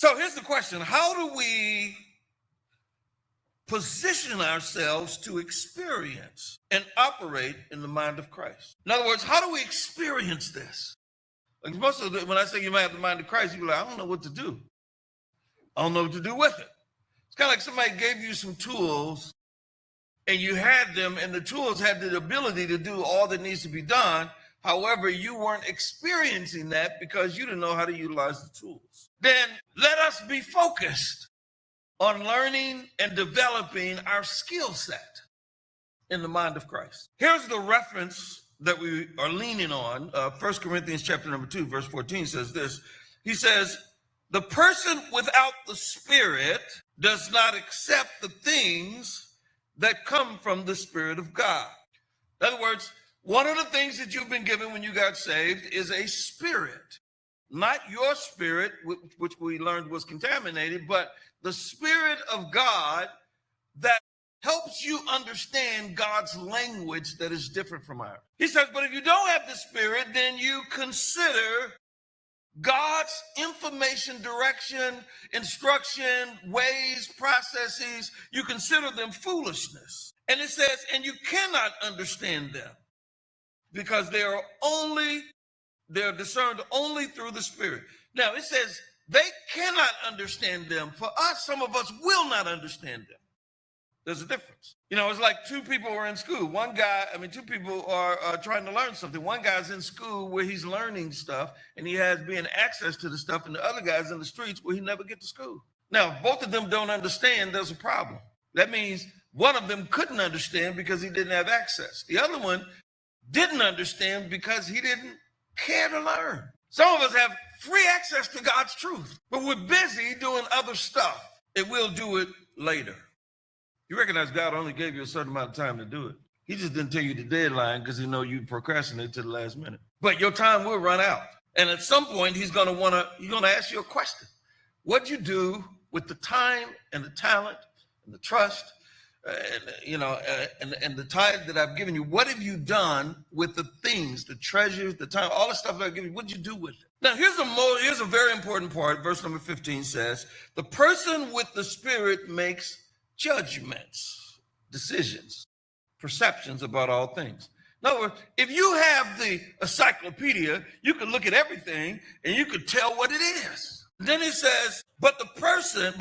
So here's the question. How do we position ourselves to experience and operate in the mind of Christ? In other words, how do we experience this? Like most of the, when I say you might have the mind of Christ, you're like, I don't know what to do. I don't know what to do with it. It's kind of like somebody gave you some tools and you had them, and the tools had the ability to do all that needs to be done. However, you weren't experiencing that because you didn't know how to utilize the tools. Then let us be focused on learning and developing our skill set in the mind of Christ. Here's the reference that we are leaning on. 1 Corinthians chapter number 2, verse 14 says this. He says, the person without the Spirit does not accept the things that come from the Spirit of God. In other words, one of the things that you've been given when you got saved is a spirit, not your spirit, which we learned was contaminated, but the Spirit of God that helps you understand God's language that is different from ours. He says, but if you don't have the Spirit, then you consider God's information, direction, instruction, ways, processes, you consider them foolishness. And it says, and you cannot understand them because they're discerned only through the Spirit. Now it says they cannot understand them. For us, some of us will not understand them. There's a difference. You know, it's like two people are in school. Two people are trying to learn something. One guy's in school where he's learning stuff and he has being access to the stuff, and the other guy's in the streets where he never get to school. Now, if both of them don't understand, there's a problem. That means one of them couldn't understand because he didn't have access. The other one didn't understand because he didn't care to learn. Some of us have free access to God's truth, but we're busy doing other stuff, and we'll do it later. You recognize God only gave you a certain amount of time to do it. He just didn't tell you the deadline because he know you procrastinate to the last minute. But your time will run out. And at some point, he's gonna ask you a question. What'd you do with the time and the talent and the trust and the time that I've given you? What have you done with the things, the treasures, the time, all the stuff that I've given you? What'd you do with it? Now, here's a very important part. Verse number 15 says, the person with the Spirit makes judgments, decisions, perceptions about all things. In other words, if you have the encyclopedia, you can look at everything and you can tell what it is. Then he says, but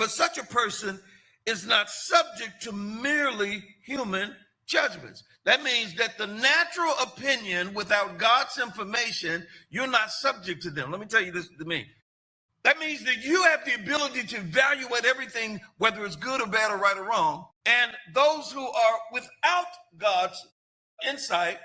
such a person is not subject to merely human judgments. That means that the natural opinion without God's information, you're not subject to them. Let me tell you this to me. That means that you have the ability to evaluate everything, whether it's good or bad or right or wrong. And those who are without God's insight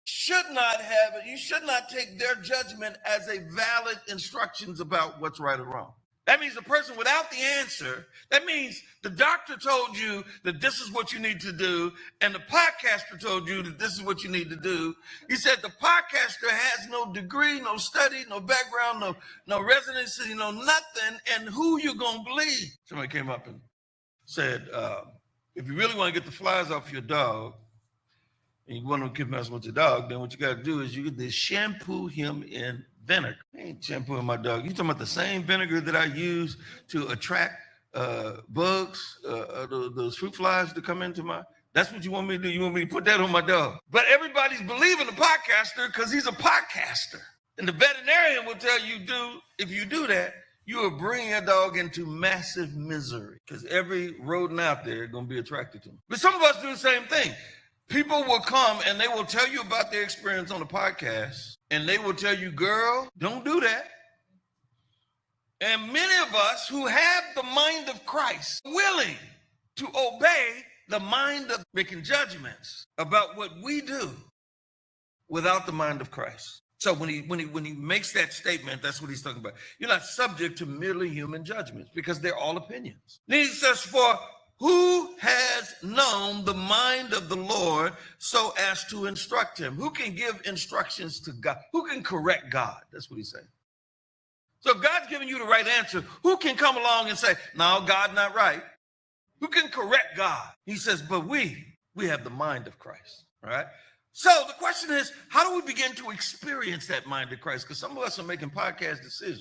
you should not take their judgment as a valid instructions about what's right or wrong. That means the person without the answer, that means the doctor told you that this is what you need to do, and the podcaster told you that this is what you need to do. He said the podcaster has no degree, no study, no background, no residency, no nothing, and who you gonna believe? Somebody came up and said, if you really want to get the flies off your dog, and you want to keep messing with your dog, then what you got to do is you get to shampoo him in vinegar. I ain't shampooing my dog. You talking about the same vinegar that I use to attract bugs, those fruit flies to come into that's what you want me to do? You want me to put that on my dog? But everybody's believing the podcaster because he's a podcaster. And the veterinarian will tell you, if you do that, you will bring your dog into massive misery because every rodent out there is going to be attracted to him. But some of us do the same thing. People will come and they will tell you about their experience on the podcast, and they will tell you, girl, don't do that. And many of us who have the mind of Christ, willing to obey the mind of making judgments about what we do without the mind of Christ. So when he makes that statement, that's what he's talking about. You're not subject to merely human judgments because they're all opinions. Then he says, for who has known the mind of the Lord so as to instruct him? Who can give instructions to God? Who can correct God? That's what he's saying. So if God's giving you the right answer, who can come along and say, no, God, not right? Who can correct God? He says, but we have the mind of Christ, all right? So the question is, how do we begin to experience that mind of Christ? Because some of us are making podcast decisions.